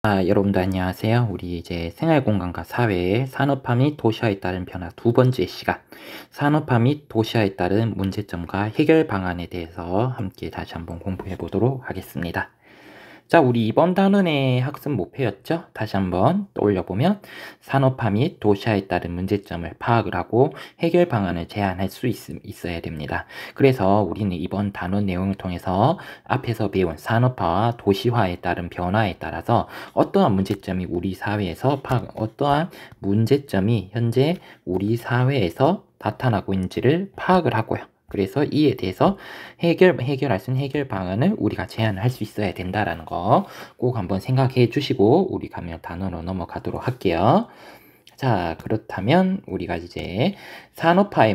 여러분들 안녕하세요. 우리 이제 생활공간과 사회의 산업화 및 도시화에 따른 변화 두 번째 시간, 산업화 및 도시화에 따른 문제점과 해결 방안에 대해서 함께 다시 한번 공부해 보도록 하겠습니다. 자, 우리 이번 단원의 학습 목표였죠? 다시 한번 떠올려보면 산업화 및 도시화에 따른 문제점을 파악을 하고 해결 방안을 제안할 수 있어야 됩니다. 그래서 우리는 이번 단원 내용을 통해서 앞에서 배운 산업화와 도시화에 따른 변화에 따라서 어떠한 문제점이 우리 사회에서 어떠한 문제점이 현재 우리 사회에서 나타나고 있는지를 파악을 하고요. 그래서 이에 대해서 해결할 수 있는 해결 방안을 우리가 제안할 수 있어야 된다라는 거 꼭 한번 생각해 주시고 우리 가면 단어로 넘어가도록 할게요. 자, 그렇다면 우리가 이제 산업화,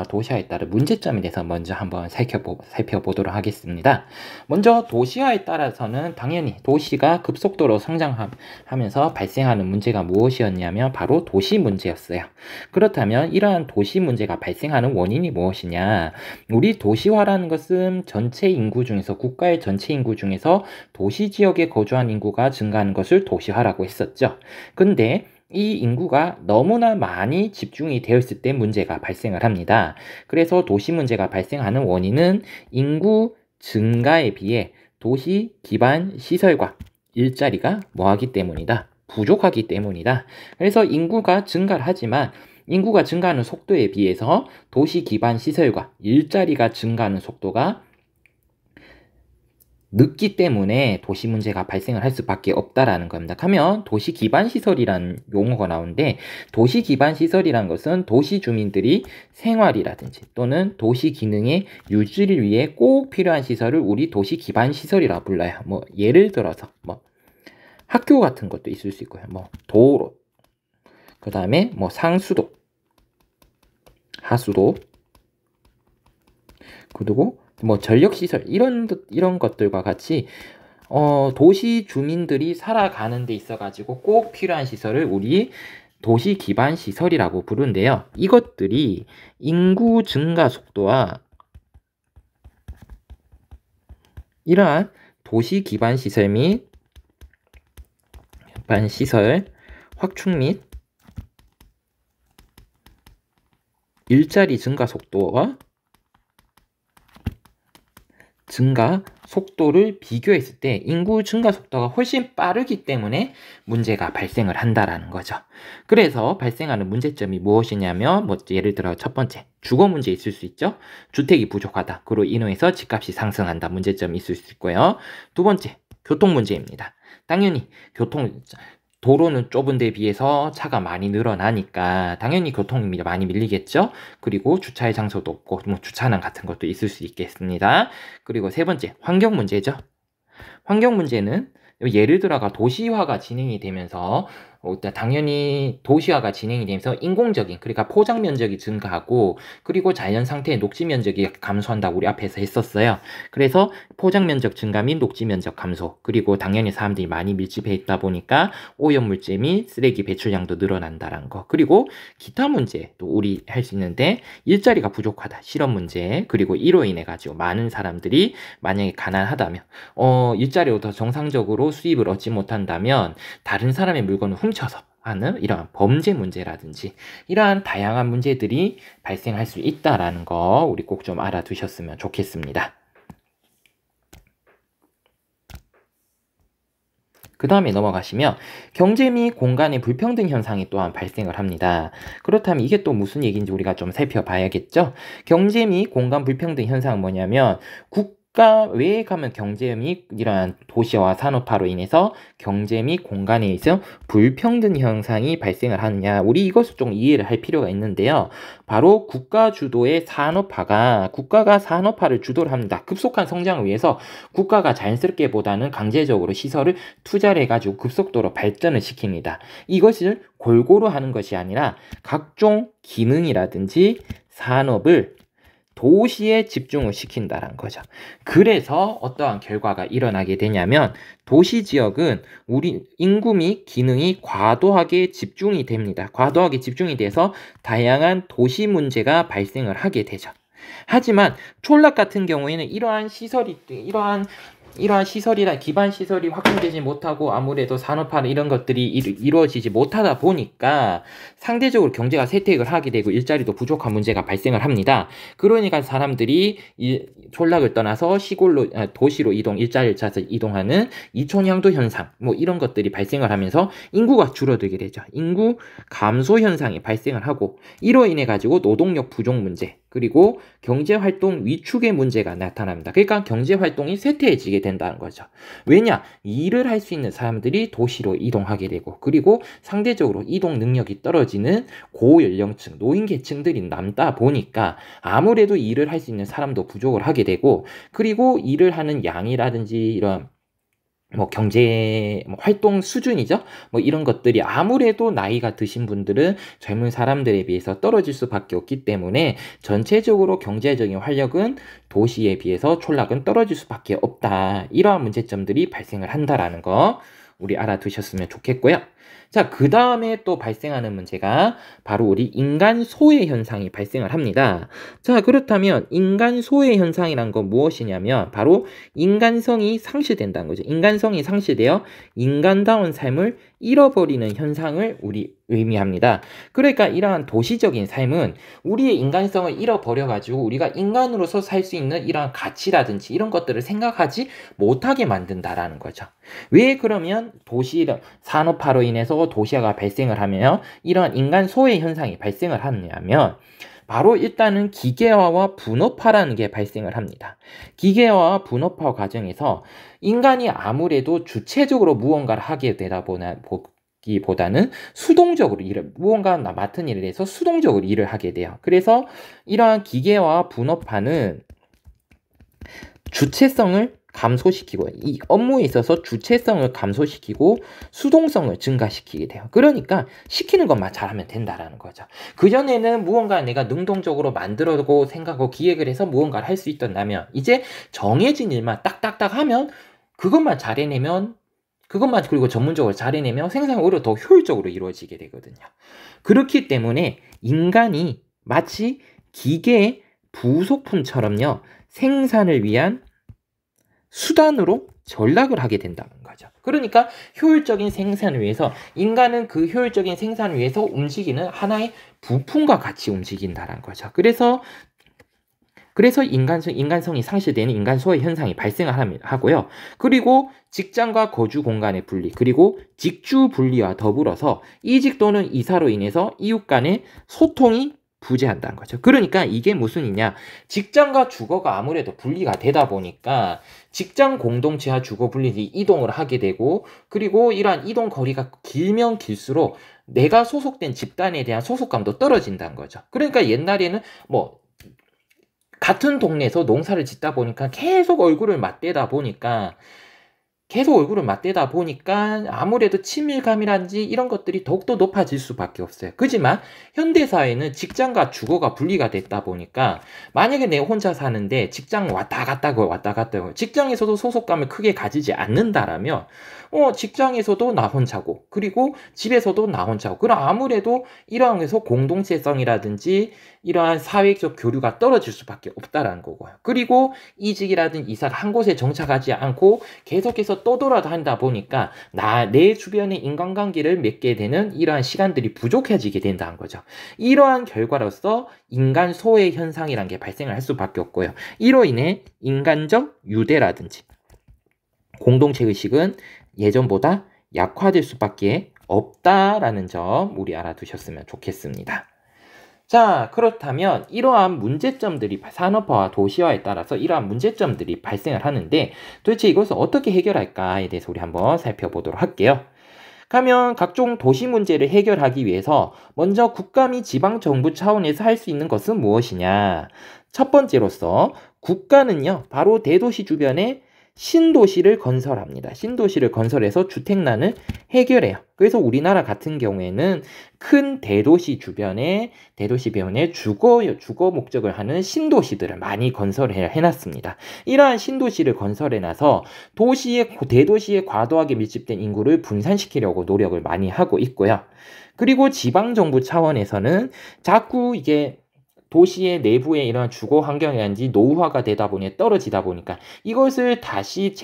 도시화에 따른 문제점에 대해서 먼저 한번 살펴보도록 하겠습니다. 먼저 도시화에 따라서는 당연히 도시가 급속도로 성장하면서 발생하는 문제가 무엇이었냐면 바로 도시 문제였어요. 그렇다면 이러한 도시 문제가 발생하는 원인이 무엇이냐? 우리 도시화라는 것은 전체 인구 중에서 국가의 전체 인구 중에서 도시 지역에 거주한 인구가 증가하는 것을 도시화라고 했었죠. 근데 이 인구가 너무나 많이 집중이 되어 있을 때 문제가 발생을 합니다. 그래서 도시 문제가 발생하는 원인은 인구 증가에 비해 도시 기반 시설과 일자리가 뭐하기 때문이다? 부족하기 때문이다. 그래서 인구가 증가를 하지만 인구가 증가하는 속도에 비해서 도시 기반 시설과 일자리가 증가하는 속도가 늦기 때문에 도시 문제가 발생을 할 수밖에 없다라는 겁니다. 하면 도시 기반 시설이라는 용어가 나오는데 도시 기반 시설이라는 것은 도시 주민들이 생활이라든지 또는 도시 기능의 유지를 위해 꼭 필요한 시설을 우리 도시 기반 시설이라고 불러요. 뭐 예를 들어서 뭐 학교 같은 것도 있을 수 있고요. 뭐 도로, 그 다음에 뭐 상수도, 하수도, 그리고 뭐 전력시설 이런 것들과 같이 도시 주민들이 살아가는 데 있어 가지고 꼭 필요한 시설을 우리 도시 기반 시설이라고 부르는데요. 이것들이 인구 증가 속도와 이러한 도시 기반 시설 및 확충 및 일자리 증가 속도를 비교했을 때 인구 증가 속도가 훨씬 빠르기 때문에 문제가 발생을 한다라는 거죠. 그래서 발생하는 문제점이 무엇이냐면 뭐 예를 들어 첫 번째 주거 문제 있을 수 있죠. 주택이 부족하다. 그로 인해서 집값이 상승한다. 문제점이 있을 수 있고요. 두 번째 교통 문제입니다. 당연히 도로는 좁은 데 비해서 차가 많이 늘어나니까 당연히 교통이 많이 밀리겠죠. 그리고 주차의 장소도 없고 뭐 주차난 같은 것도 있을 수 있겠습니다. 그리고 세 번째 환경 문제죠. 환경 문제는 예를 들어가 도시화가 진행이 되면서 당연히 도시화가 진행이 되면서 인공적인 그러니까 포장 면적이 증가하고 그리고 자연 상태의 녹지 면적이 감소한다고 우리 앞에서 했었어요. 그래서 포장 면적 증가 및 녹지 면적 감소 그리고 당연히 사람들이 많이 밀집해 있다 보니까 오염물질 및 쓰레기 배출량도 늘어난다는 거 그리고 기타 문제도 우리 할 수 있는데 일자리가 부족하다 실업 문제 그리고 이로 인해 가지고 많은 사람들이 만약에 가난하다면 일자리로 더 정상적으로 수입을 얻지 못한다면 다른 사람의 물건을 훔쳐서 하는 이러한 범죄 문제라든지 이러한 다양한 문제들이 발생할 수 있다라는 거 우리 꼭 좀 알아두셨으면 좋겠습니다. 그 다음에 넘어가시면 경제 및 공간의 불평등 현상이 또한 발생을 합니다. 그렇다면 이게 또 무슨 얘기인지 우리가 좀 살펴봐야겠죠. 경제 및 공간 불평등 현상은 뭐냐면 국가 외에 가면 경제 및 이러한 도시화 산업화로 인해서 경제 및 공간에 있어 불평등 현상이 발생을 하느냐 우리 이것을 좀 이해를 할 필요가 있는데요. 바로 국가 주도의 국가가 산업화를 주도를 합니다. 급속한 성장을 위해서 국가가 자연스럽게 보다는 강제적으로 시설을 투자를 해가지고 급속도로 발전을 시킵니다. 이것을 골고루 하는 것이 아니라 각종 기능이라든지 산업을 도시에 집중을 시킨다는 거죠. 그래서 어떠한 결과가 일어나게 되냐면 도시 지역은 우리 인구 및 기능이 과도하게 집중이 됩니다. 과도하게 집중이 돼서 다양한 도시 문제가 발생을 하게 되죠. 하지만 촌락 같은 경우에는 이러한 이러한 시설이나 기반 시설이 확충되지 못하고 아무래도 산업화 이런 것들이 이루어지지 못하다 보니까 상대적으로 경제가 쇠퇴를 하게 되고 일자리도 부족한 문제가 발생을 합니다. 그러니까 사람들이 촌락을 떠나서 시골로 도시로 일자리를 찾아서 이동하는 이촌향도 현상 뭐 이런 것들이 발생을 하면서 인구가 줄어들게 되죠. 인구 감소 현상이 발생을 하고 이로 인해 가지고 노동력 부족 문제 그리고 경제활동 위축의 문제가 나타납니다. 그러니까 경제활동이 쇠퇴해지게 된다는 거죠. 왜냐? 일을 할 수 있는 사람들이 도시로 이동하게 되고 그리고 상대적으로 이동 능력이 떨어지는 고연령층, 노인계층들이 남다 보니까 아무래도 일을 할 수 있는 사람도 부족을 하게 되고 그리고 일을 하는 양이라든지 이런 경제 활동 수준이죠. 이런 것들이 아무래도 나이가 드신 분들은 젊은 사람들에 비해서 떨어질 수밖에 없기 때문에 전체적으로 경제적인 활력은 도시에 비해서 촌락은 떨어질 수밖에 없다. 이러한 문제점들이 발생을 한다라는 거 우리 알아두셨으면 좋겠고요. 자, 그 다음에 또 발생하는 문제가 바로 우리 인간 소외 현상이 발생을 합니다. 자, 그렇다면 인간 소외 현상이란 건 무엇이냐면 바로 인간성이 상실된다는 거죠. 인간성이 상실되어 인간다운 삶을 잃어버리는 현상을 우리 의미합니다. 그러니까 이러한 도시적인 삶은 우리의 인간성을 잃어버려가지고 우리가 인간으로서 살 수 있는 이러한 가치라든지 이런 것들을 생각하지 못하게 만든다라는 거죠. 왜 그러면 산업화로 인해서 도시화가 발생을 하며 이러한 인간 소외 현상이 발생을 하느냐면 바로 일단은 기계화와 분업화라는 게 발생을 합니다. 기계화와 분업화 과정에서 인간이 아무래도 주체적으로 무언가를 하게 되다 보다는 수동적으로 무언가 맡은 일에 대해서 수동적으로 일을 하게 돼요. 그래서 이러한 기계화와 분업화는 주체성을 감소시키고 이 업무에 있어서 주체성을 감소시키고 수동성을 증가시키게 돼요. 그러니까 시키는 것만 잘하면 된다라는 거죠. 그전에는 무언가 내가 능동적으로 만들어고 생각하고 기획을 해서 무언가를 할 수 있었다면 이제 정해진 일만 딱딱딱 하면 그것만 잘해내면 그것만 그리고 전문적으로 잘해내면 생산이 오히려 더 효율적으로 이루어지게 되거든요. 그렇기 때문에 인간이 마치 기계의 부속품처럼요. 생산을 위한 수단으로 전락을 하게 된다는 거죠. 그러니까 효율적인 생산을 위해서 인간은 그 효율적인 생산을 위해서 움직이는 하나의 부품과 같이 움직인다는 거죠. 그래서 인간성이 상실되는 인간 소외 현상이 발생하고요. 그리고 직장과 거주 공간의 분리, 그리고 직주 분리와 더불어서 이직 또는 이사로 인해서 이웃 간의 소통이 부재한다는 거죠. 그러니까 이게 무슨이냐? 직장과 주거가 아무래도 분리가 되다 보니까 직장 공동체와 주거 분리지 이동을 하게 되고 그리고 이러한 이동 거리가 길면 길수록 내가 소속된 집단에 대한 소속감도 떨어진다는 거죠. 그러니까 옛날에는 같은 동네에서 농사를 짓다 보니까 계속 얼굴을 맞대다 보니까 아무래도 친밀감이란지 이런 것들이 더욱더 높아질 수밖에 없어요. 그지만 현대사회는 직장과 주거가 분리가 됐다 보니까 만약에 내가 혼자 사는데 직장 왔다 갔다 하고 직장에서도 소속감을 크게 가지지 않는다라면 직장에서도 나 혼자고 그리고 집에서도 나 혼자고 그럼 아무래도 이러한 데서 공동체성이라든지 이러한 사회적 교류가 떨어질 수밖에 없다라는 거고요. 그리고 이직이라든지 이사가 한 곳에 정착하지 않고 계속해서 떠돌아다니다 보니까 내 주변의 인간관계를 맺게 되는 이러한 시간들이 부족해지게 된다는 거죠. 이러한 결과로서 인간 소외 현상이라는 게 발생을 할 수밖에 없고요. 이로 인해 인간적 유대라든지 공동체 의식은 예전보다 약화될 수밖에 없다라는 점 우리 알아두셨으면 좋겠습니다. 자, 그렇다면 이러한 문제점들이 산업화와 도시화에 따라서 이러한 문제점들이 발생을 하는데 도대체 이것을 어떻게 해결할까에 대해서 우리 한번 살펴보도록 할게요. 가면 각종 도시 문제를 해결하기 위해서 먼저 국가 및 지방정부 차원에서 할 수 있는 것은 무엇이냐? 첫 번째로서 국가는요, 바로 대도시 주변에 신도시를 건설합니다. 신도시를 건설해서 주택난을 해결해요. 그래서 우리나라 같은 경우에는 큰 대도시 주변에 주거 목적을 하는 신도시들을 많이 건설해 놨습니다. 이러한 신도시를 건설해놔서 대도시에 과도하게 밀집된 인구를 분산시키려고 노력을 많이 하고 있고요. 그리고 지방정부 차원에서는 자꾸 이게 도시의 내부에 이런 주거 환경이라든지 노후화가 되다 보니 떨어지다 보니까 이것을 다시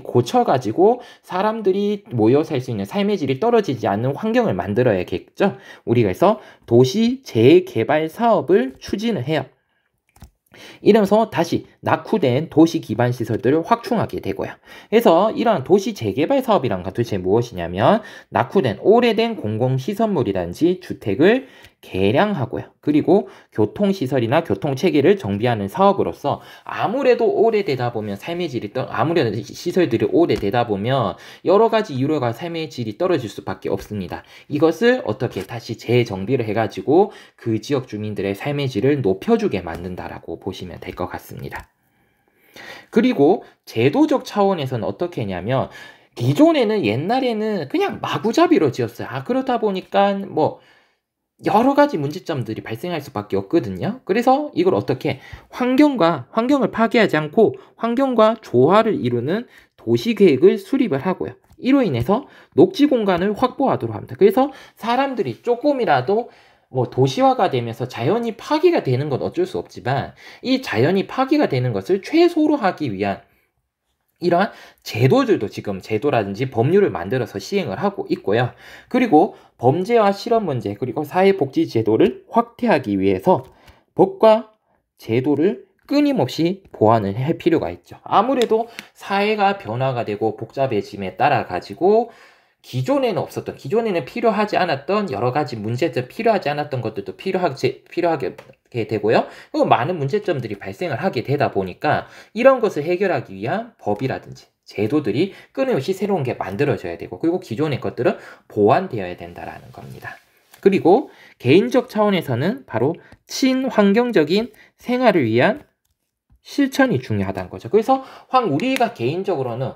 고쳐가지고 사람들이 모여 살 수 있는 삶의 질이 떨어지지 않는 환경을 만들어야겠죠. 우리가 그래서 도시 재개발 사업을 추진을 해요. 이러면서 다시 낙후된 도시 기반 시설들을 확충하게 되고요. 그래서 이러한 도시 재개발 사업이란 건 도대체 무엇이냐면 낙후된 오래된 공공시설물이라든지 주택을 개량하고요. 그리고 교통시설이나 교통체계를 정비하는 사업으로서 아무래도 오래되다 보면 삶의 질이 아무래도 시설들이 오래되다 보면 여러 가지 이유로 삶의 질이 떨어질 수밖에 없습니다. 이것을 어떻게 다시 재정비를 해가지고 그 지역 주민들의 삶의 질을 높여주게 만든다라고 보시면 될 것 같습니다. 그리고 제도적 차원에서는 어떻게 했냐면 기존에는 옛날에는 그냥 마구잡이로 지었어요. 그렇다 보니까 뭐 여러 가지 문제점들이 발생할 수밖에 없거든요. 그래서 이걸 어떻게 환경을 파괴하지 않고 환경과 조화를 이루는 도시계획을 수립을 하고요. 이로 인해서 녹지 공간을 확보하도록 합니다. 그래서 사람들이 조금이라도 뭐 도시화가 되면서 자연이 파괴가 되는 건 어쩔 수 없지만 이 자연이 파괴가 되는 것을 최소로 하기 위한 이러한 제도들도 지금 제도라든지 법률을 만들어서 시행을 하고 있고요. 그리고 범죄와 실업 문제 그리고 사회복지 제도를 확대하기 위해서 법과 제도를 끊임없이 보완을 할 필요가 있죠. 아무래도 사회가 변화가 되고 복잡해짐에 따라 가지고 기존에는 필요하지 않았던 여러 가지 문제들 필요하지 않았던 것들도 필요하게 되고요. 그리고 많은 문제점들이 발생을 하게 되다 보니까 이런 것을 해결하기 위한 법이라든지 제도들이 끊임없이 새로운 게 만들어져야 되고 그리고 기존의 것들은 보완되어야 된다라는 겁니다. 그리고 개인적 차원에서는 바로 친환경적인 생활을 위한 실천이 중요하다는 거죠. 그래서 우리가 개인적으로는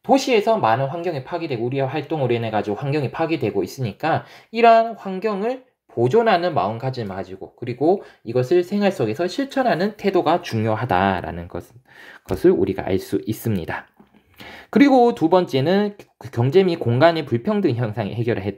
도시에서 많은 환경이 파괴되고 우리의 활동으로 인해 가지고 환경이 파괴되고 있으니까 이러한 환경을 보존하는 마음가짐을 가지고 그리고 이것을 생활 속에서 실천하는 태도가 중요하다라는 것을 우리가 알 수 있습니다. 그리고 두 번째는 경제 및 공간의 불평등 현상이 해결해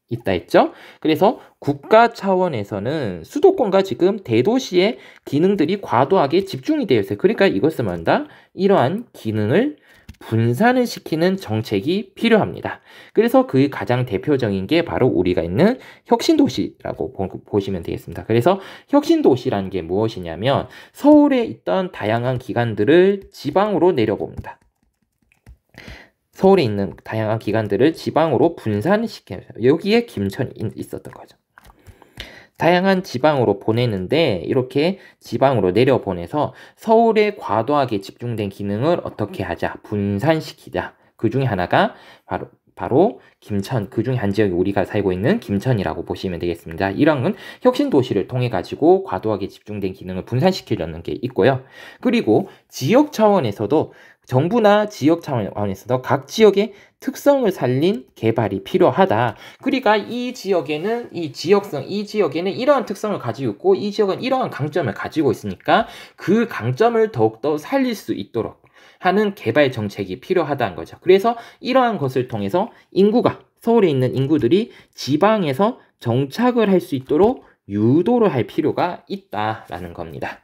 있다 했죠. 그래서 국가 차원에서는 수도권과 지금 대도시의 기능들이 과도하게 집중이 되어 있어요. 그러니까 이것은 뭔가 이러한 기능을 분산을 시키는 정책이 필요합니다. 그래서 그 가장 대표적인 게 바로 우리가 있는 혁신도시라고 보시면 되겠습니다. 그래서 혁신도시라는 게 무엇이냐면 서울에 있던 다양한 기관들을 지방으로 내려봅니다. 서울에 있는 다양한 기관들을 지방으로 분산시켜요. 여기에 김천이 있었던 거죠. 다양한 지방으로 보내는데 이렇게 지방으로 내려보내서 서울에 과도하게 집중된 기능을 어떻게 하자? 분산시키자. 그 중에 하나가 바로 김천, 그 중에 한 지역이 우리가 살고 있는 김천이라고 보시면 되겠습니다. 이런 건 혁신도시를 통해 가지고 과도하게 집중된 기능을 분산시키려는 게 있고요. 그리고 지역 차원에서도 정부나 지역 차원에서도 각 지역의 특성을 살린 개발이 필요하다. 그러니까 이 지역에는 이러한 특성을 가지고 있고 이 지역은 이러한 강점을 가지고 있으니까 그 강점을 더욱더 살릴 수 있도록 하는 개발 정책이 필요하다는 거죠. 그래서 이러한 것을 통해서 서울에 있는 인구들이 지방에서 정착을 할 수 있도록 유도를 할 필요가 있다라는 겁니다.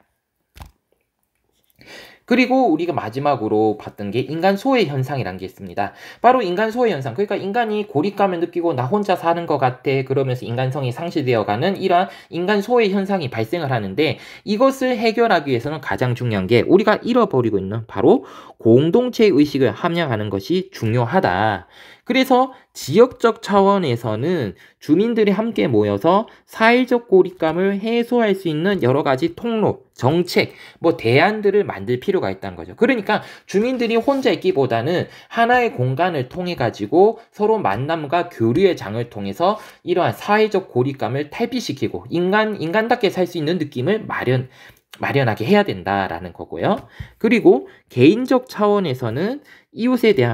그리고 우리가 마지막으로 봤던 게 인간 소외 현상이라는 게 있습니다. 바로 인간 소외 현상. 그러니까 인간이 고립감을 느끼고 나 혼자 사는 것 같아. 그러면서 인간성이 상실되어가는 이러한 인간 소외 현상이 발생을 하는데 이것을 해결하기 위해서는 가장 중요한 게 우리가 잃어버리고 있는 바로 공동체 의식을 함양하는 것이 중요하다. 그래서 지역적 차원에서는 주민들이 함께 모여서 사회적 고립감을 해소할 수 있는 여러 가지 통로, 정책, 대안들을 만들 필요가 있다는 거죠. 그러니까 주민들이 혼자 있기보다는 하나의 공간을 통해 가지고 서로 만남과 교류의 장을 통해서 이러한 사회적 고립감을 탈피시키고 인간답게 살 수 있는 느낌을 마련하게 해야 된다라는 거고요. 그리고 개인적 차원에서는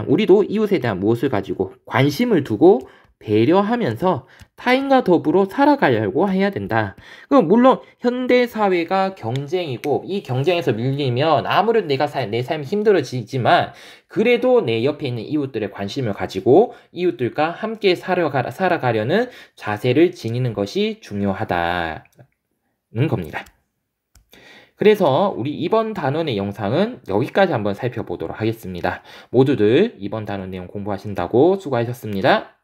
우리도 이웃에 대한 무엇을 가지고 관심을 두고 배려하면서 타인과 더불어 살아가려고 해야 된다. 물론 현대 사회가 경쟁이고 이 경쟁에서 밀리면 아무래도 내 삶이 힘들어지지만 그래도 내 옆에 있는 이웃들의 관심을 가지고 이웃들과 함께 살아가려는 자세를 지니는 것이 중요하다는 겁니다. 그래서 우리 이번 단원의 영상은 여기까지 한번 살펴보도록 하겠습니다. 모두들 이번 단원 내용 공부하신다고 수고하셨습니다.